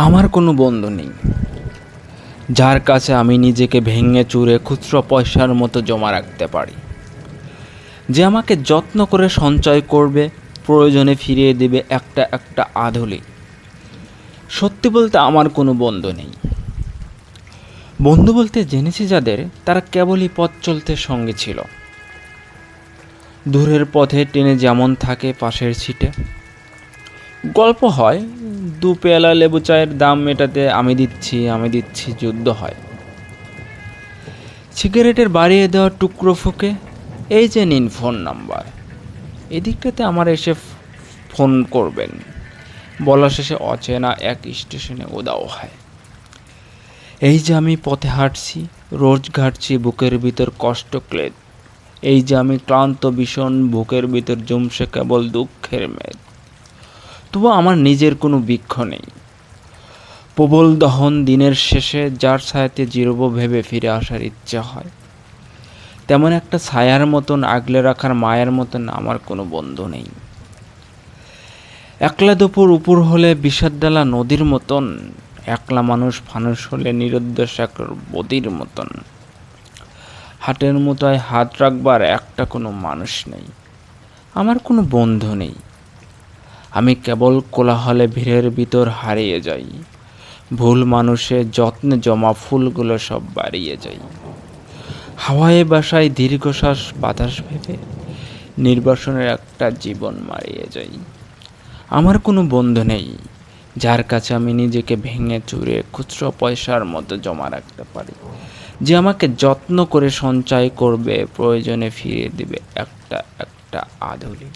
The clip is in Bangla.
আমার কোনো বন্ধু নেই, যার কাছে আমি নিজেকে ভেঙে চুরে খুচরো পয়সার মতো জমা রাখতে পারি, যে আমাকে যত্ন করে সঞ্চয় করবে, প্রয়োজনে ফিরিয়ে দেবে একটা একটা আধুলি। সত্যি বলতে আমার কোনো বন্ধু নেই। বন্ধু বলতে জেনেছি যাদের, তারা কেবলই পথ চলতে সঙ্গে ছিল। দূরের পথে টেনে যেমন থাকে পাশের সিটে। গল্প হয়, দু পেয়ালা লেবু চায়ের দাম মেটাতে আমি দিচ্ছি যুদ্ধ হয়। সিগারেটের বাড়িয়ে দেওয়া টুকরো ফুকে, এই যে নিন ফোন নাম্বার, এদিকটাতে আমার এসে ফোন করবেন। বলা শেষে অচেনা এক স্টেশনে উদাও হয়। এই যে আমি পথে হাঁটছি, রোজ ঘাটছি বুকের ভিতর কষ্ট ক্লেদ। এই যে আমি ক্লান্ত ভীষণ, বুকের ভিতর জমছে কেবল দুঃখের মেদ। তবু আমার নিজের কোনো বৃক্ষ নেই। প্রবল দহন দিনের শেষে যার ছায়াতে জিরব ভেবে ফিরে আসার ইচ্ছে হয়, তেমন একটা ছায়ার মতন আগলে রাখার মায়ের মতন আমার কোনো বন্ধু নেই। একলা দুপুর উপর হলে বিষাদডালা নদীর মতন, একলা মানুষ ফানুষ হলে নিরুদ্দেশ এক বদির মতন। হাটের মুঠোয় হাত রাখবার একটা কোনো মানুষ নেই, আমার কোনো বন্ধু নেই। আমি কেবল কোলাহলে ভিড়ের ভিতর হারিয়ে যাই, ভুল মানুষের যত্নে জমা ফুলগুলো সব বাড়িয়ে যাই। হাওয়ায় বাসায় দীর্ঘশ্বাস বাতাস ভেবে নির্বাসনের একটা জীবন মারিয়ে যাই। আমার কোনো বন্ধু নেই, যার কাছে আমি নিজেকে ভেঙে চুরে খুচরো পয়সার মতো জমা রাখতে পারি, যে আমাকে যত্ন করে সঞ্চয় করবে, প্রয়োজনে ফিরিয়ে দিবে একটা একটা আধুলি।